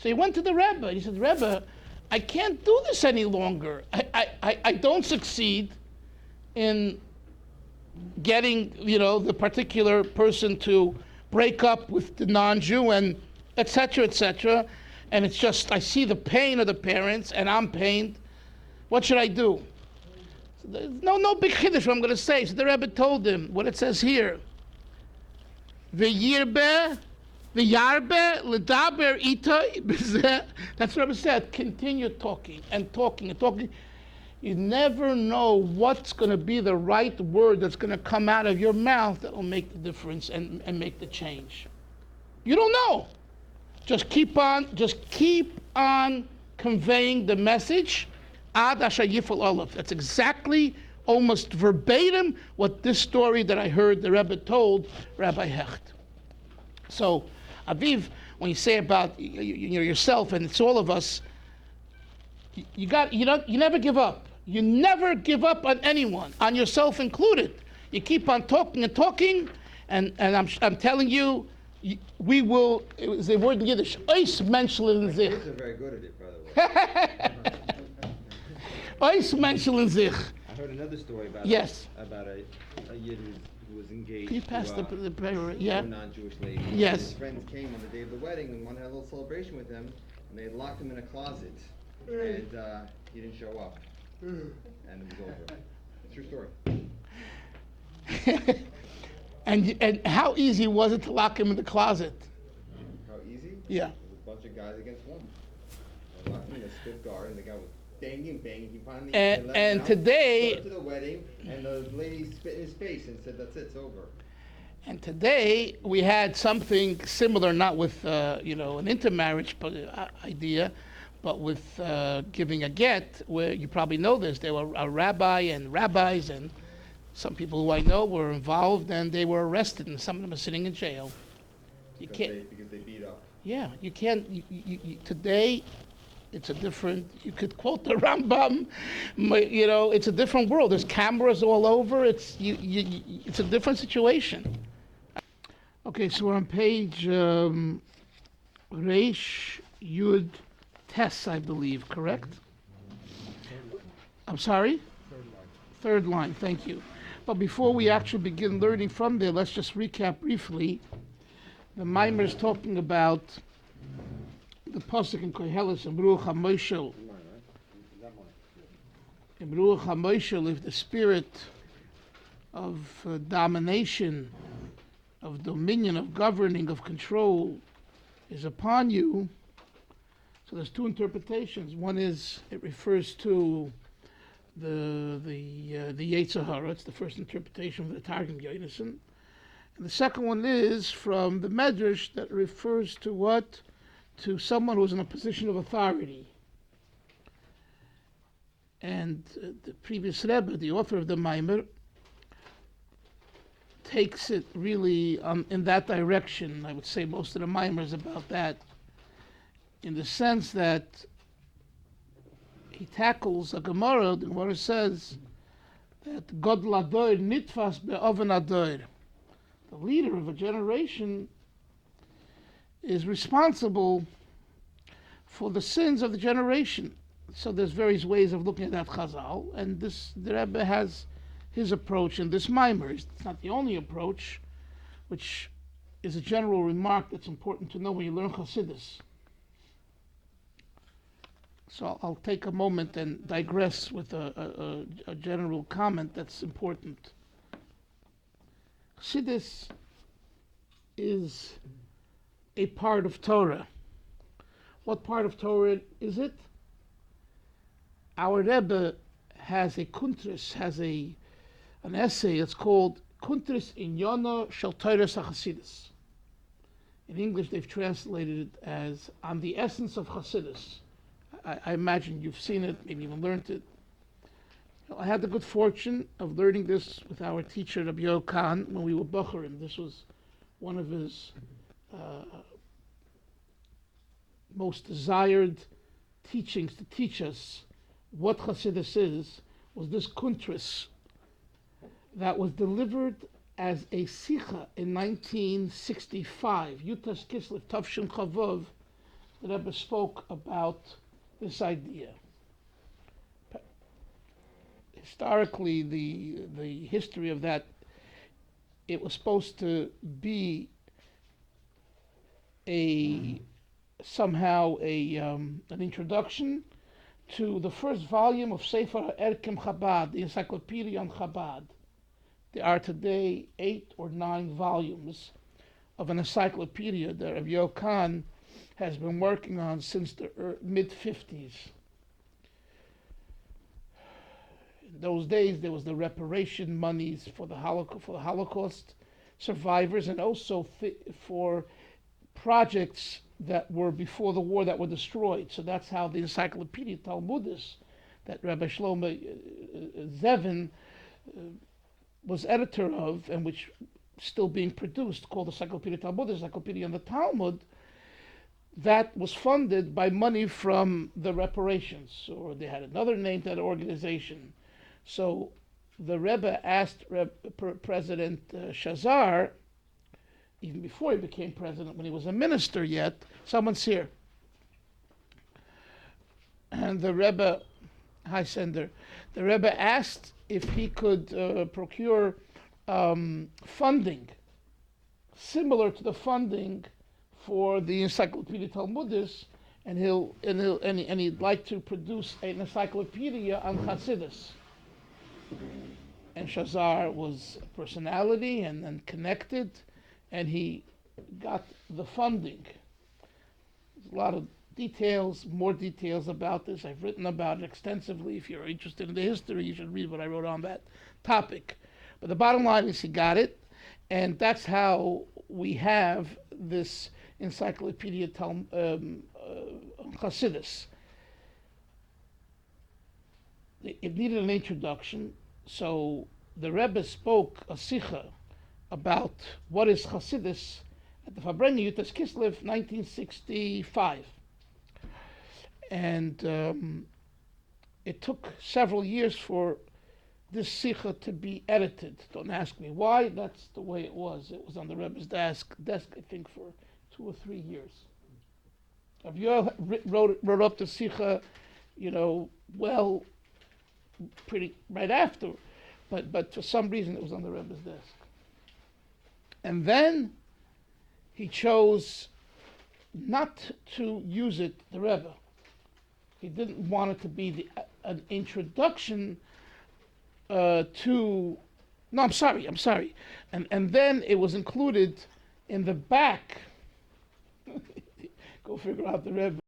So he went to the Rebbe. He said, Rebbe, I can't do this any longer. I don't succeed in getting, the particular person to break up with the non-Jew and et cetera, and it's just, I see the pain of the parents and I'm pained. What should I do? So no big chiddush what I'm going to say. So the Rebbe told him what it says here. V'yirbe, v'yarbe, l'daber itay, b'zeh. That's what Rebbe said. Continue talking and talking and talking. You never know what's going to be the right word that's going to come out of your mouth that will make the difference and make the change. You don't know. Just keep on conveying the message. Ad asher yifol olav. That's exactly, almost verbatim, what this story that I heard the Rebbe told Rabbi Hecht. So, Aviv, when you say about yourself, and it's all of us, you never give up. You never give up on anyone, on yourself included. You keep on talking and talking, and I'm telling you, we will. It was a word in Yiddish. Ois menscheln sich. Kids are very good at it, by the way. Ois menscheln sich. I heard another story about about a Yid who was engaged. Can you pass to, the prayer? Yeah. A non-Jewish lady. Yes. His friends came on the day of the wedding and wanted to have a little celebration with him, and they had locked him in a closet, and he didn't show up, and it was over. It's your story. And how easy was it to lock him in the closet? How easy? Yeah. It was a bunch of guys against one. They locked him in a stiff guard, and the guy was banging. He finally let him out, today, showed up to the wedding, and the lady spit in his face and said, "That's it, it's over." And today we had something similar, not with an intermarriage idea, but with giving a get, where you probably know this. There were a rabbi and rabbis and some people who I know were involved, and they were arrested, and some of them are sitting in jail. Because they beat up. Yeah, you can't. Today, it's a different. You could quote the Rambam. It's a different world. There's cameras all over. It's a different situation. Okay, so we're on page Reish Yud Tes, I believe. Correct? I'm sorry. Third line. Thank you. But before we actually begin learning from there, let's just recap briefly. The Maimer is talking about the pasuk in Koheles and Baruch HaMoshel. In Baruch HaMoshel, if the spirit of domination, of dominion, of governing, of control is upon you. So there's two interpretations. One is it refers to the Yetzer Hara. It's the first interpretation of the Targum Yonason. And the second one is from the Medrash that refers to what? To someone who's in a position of authority. And the previous Rebbe, the author of the Maimer, takes it really in that direction. I would say most of the Maimer is about that, in the sense that he tackles a Gemara. The Gemara says that God Ladoir nitfas be'oven adoir. The leader of a generation is responsible for the sins of the generation. So there's various ways of looking at that Chazal, and the Rebbe has his approach in this Maimer. It's not the only approach, which is a general remark that's important to know when you learn Chassidus. So I'll take a moment and digress with a general comment that's important. Chassidus is a part of Torah. What part of Torah is it? Our Rebbe has a kuntris, an essay. It's called Kuntris Inyono Shel Torahs HaChassidus. In English, they've translated it as On the Essence of Chassidus. I imagine you've seen it, maybe even learned it. I had the good fortune of learning this with our teacher, Rabbi Yoel Khan, when we were Bocharim. This was one of his most desired teachings to teach us what Chassidus is, was this kuntris that was delivered as a sikha in 1965, Yutas Kislev Tavshin Chavov, the Rebbe spoke about this idea. Historically, the history of that, it was supposed to be somehow an introduction to the first volume of Sefer Erkem Chabad, the encyclopedia on Chabad. There are today 8 or 9 volumes of an encyclopedia that Rabbi Yochanan has been working on since the mid-50s. In those days, there was the reparation monies for the Holocaust survivors, and also for projects that were before the war that were destroyed. So that's how the Encyclopedia Talmudis that Rabbi Shlomo Zevin was editor of, and which still being produced, called Encyclopedia Talmudis, Encyclopedia on the Talmud, that was funded by money from the reparations, or they had another name to that organization. So the Rebbe asked President Shazar, even before he became president, when he was a minister yet, someone's here. And the Rebbe, hi Sender, the Rebbe asked if he could procure funding similar to the funding for the Encyclopedia Talmudis, and he'd like to produce an encyclopedia on Chassidus. And Shazar was a personality and connected, and he got the funding. There's a lot of details, more details about this. I've written about it extensively. If you're interested in the history, you should read what I wrote on that topic. But the bottom line is he got it, and that's how we have this Encyclopedia Chassidus. It needed an introduction, so the Rebbe spoke a sikha about what is Chassidus at the Fabrenga Yutas Kislev, 1965. And it took several years for this sikha to be edited. Don't ask me why, that's the way it was. It was on the Rebbe's desk, I think, for 2 or 3 years. Aviel wrote up the sikha, well, pretty right after, but for some reason it was on the Rebbe's desk. And then he chose not to use it, the Rebbe. He didn't want it to be an introduction to. No, I'm sorry. And then it was included in the back. Go figure out the Rebbe.